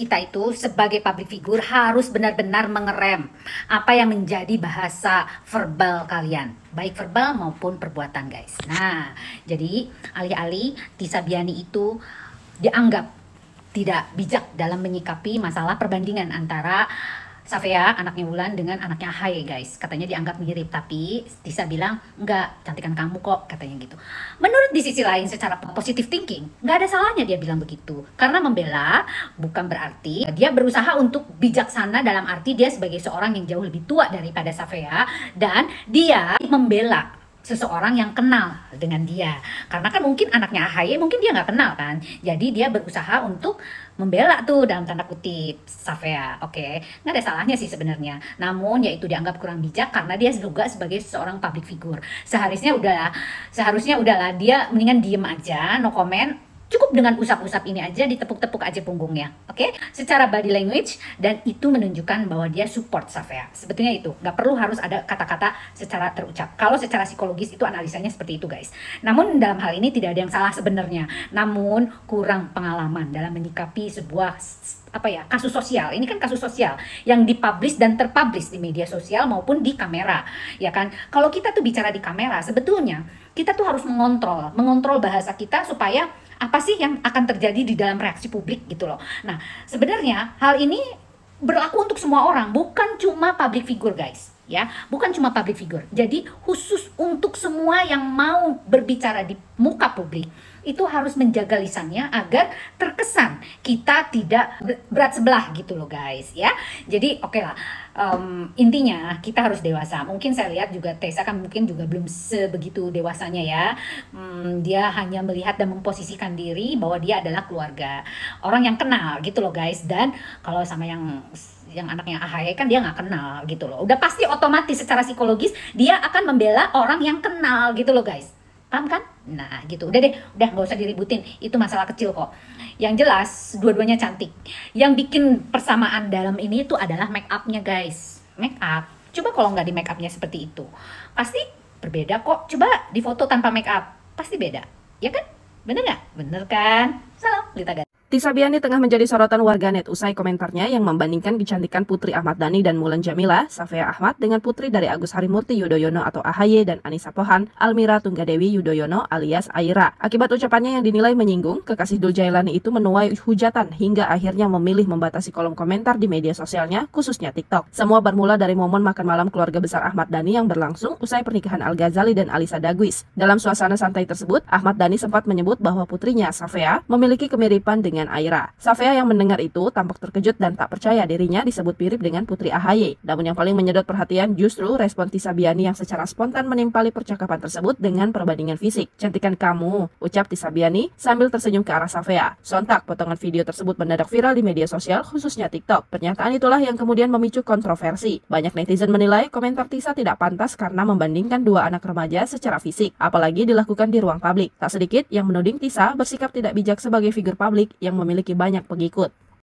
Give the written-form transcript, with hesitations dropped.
kita itu sebagai public figure harus benar-benar mengerem apa yang menjadi bahasa verbal kalian, baik verbal maupun perbuatan, guys. Nah, jadi alih-alih Tisa Biani itu dianggap tidak bijak dalam menyikapi masalah perbandingan antara Safea, anaknya Wulan, dengan anaknya Ahaye, guys. Katanya dianggap mirip, tapi Tisa bilang, enggak, cantikan kamu kok, katanya gitu. Menurut di sisi lain, secara positive thinking, nggak ada salahnya dia bilang begitu. Karena membela bukan berarti dia berusaha untuk bijaksana, dalam arti dia sebagai seorang yang jauh lebih tua daripada Safea, dan dia membela seseorang yang kenal dengan dia. Karena kan mungkin anaknya Ahaye mungkin dia nggak kenal kan, jadi dia berusaha untuk membela tuh dalam tanda kutip Safea. Oke, nggak ada salahnya sih sebenarnya. Namun yaitu dianggap kurang bijak karena dia juga sebagai seorang public figure. Seharusnya udahlah dia mendingan diem aja, no comment. Cukup dengan usap-usap ini aja, ditepuk-tepuk aja punggungnya, oke? Secara body language, dan itu menunjukkan bahwa dia support Safea. Sebetulnya itu, nggak perlu harus ada kata-kata secara terucap. Kalau secara psikologis itu analisanya seperti itu, guys. Namun dalam hal ini tidak ada yang salah sebenarnya. Namun kurang pengalaman dalam menyikapi sebuah kasus sosial. Ini kan kasus sosial yang dipublish dan terpublish di media sosial maupun di kamera, ya kan? Kalau kita tuh bicara di kamera, sebetulnya kita tuh harus mengontrol bahasa kita supaya apa sih yang akan terjadi di dalam reaksi publik gitu loh. Nah, sebenarnya hal ini berlaku untuk semua orang, bukan cuma public figure, guys. Ya, bukan cuma public figure. Jadi khusus untuk semua yang mau berbicara di muka publik, itu harus menjaga lisannya agar terkesan kita tidak berat sebelah gitu loh, guys, ya. Jadi oke lah, intinya kita harus dewasa. Mungkin saya lihat juga Tessa kan mungkin juga belum sebegitu dewasanya ya. Dia hanya melihat dan memposisikan diri bahwa dia adalah keluarga, orang yang kenal gitu loh, guys. Dan kalau sama yang anaknya Ahaye kan dia nggak kenal gitu loh. Udah pasti otomatis secara psikologis dia akan membela orang yang kenal gitu loh, guys. Paham kan? Nah gitu, udah nggak usah diributin, itu masalah kecil kok. Yang jelas dua-duanya cantik. Yang bikin persamaan dalam ini itu adalah make upnya, guys. Make up, coba kalau nggak di make upnya seperti itu, pasti berbeda kok. Coba di foto tanpa make up, pasti beda, ya kan? Bener nggak? Bener kan? Salam, Lita Gan. Tisa Biani tengah menjadi sorotan warganet usai komentarnya yang membandingkan kecantikan Putri Ahmad Dhani dan Mulan Jameela, Safea Ahmad dengan putri dari Agus Harimurti Yudhoyono atau Ahaye dan Anissa Pohan, Almira Tunggadewi Yudhoyono alias Aira. Akibat ucapannya yang dinilai menyinggung, kekasih Dul Jailani itu menuai hujatan hingga akhirnya memilih membatasi kolom komentar di media sosialnya, khususnya TikTok. Semua bermula dari momen makan malam keluarga besar Ahmad Dhani yang berlangsung usai pernikahan Al Ghazali dan Alisa Dagwis. Dalam suasana santai tersebut, Ahmad Dhani sempat menyebut bahwa putrinya Safea memiliki kemiripan dengan Aira. Safea yang mendengar itu tampak terkejut dan tak percaya dirinya disebut mirip dengan putri Ahaye. Namun yang paling menyedot perhatian justru respon Tisa Biani yang secara spontan menimpali percakapan tersebut dengan perbandingan fisik. "Cantikan kamu," ucap Tisa Biani sambil tersenyum ke arah Safea. Sontak potongan video tersebut mendadak viral di media sosial khususnya TikTok. Pernyataan itulah yang kemudian memicu kontroversi. Banyak netizen menilai komentar Tisa tidak pantas karena membandingkan dua anak remaja secara fisik, apalagi dilakukan di ruang publik. Tak sedikit yang menuding Tisa bersikap tidak bijak sebagai figur publik yang memiliki banyak pengikut.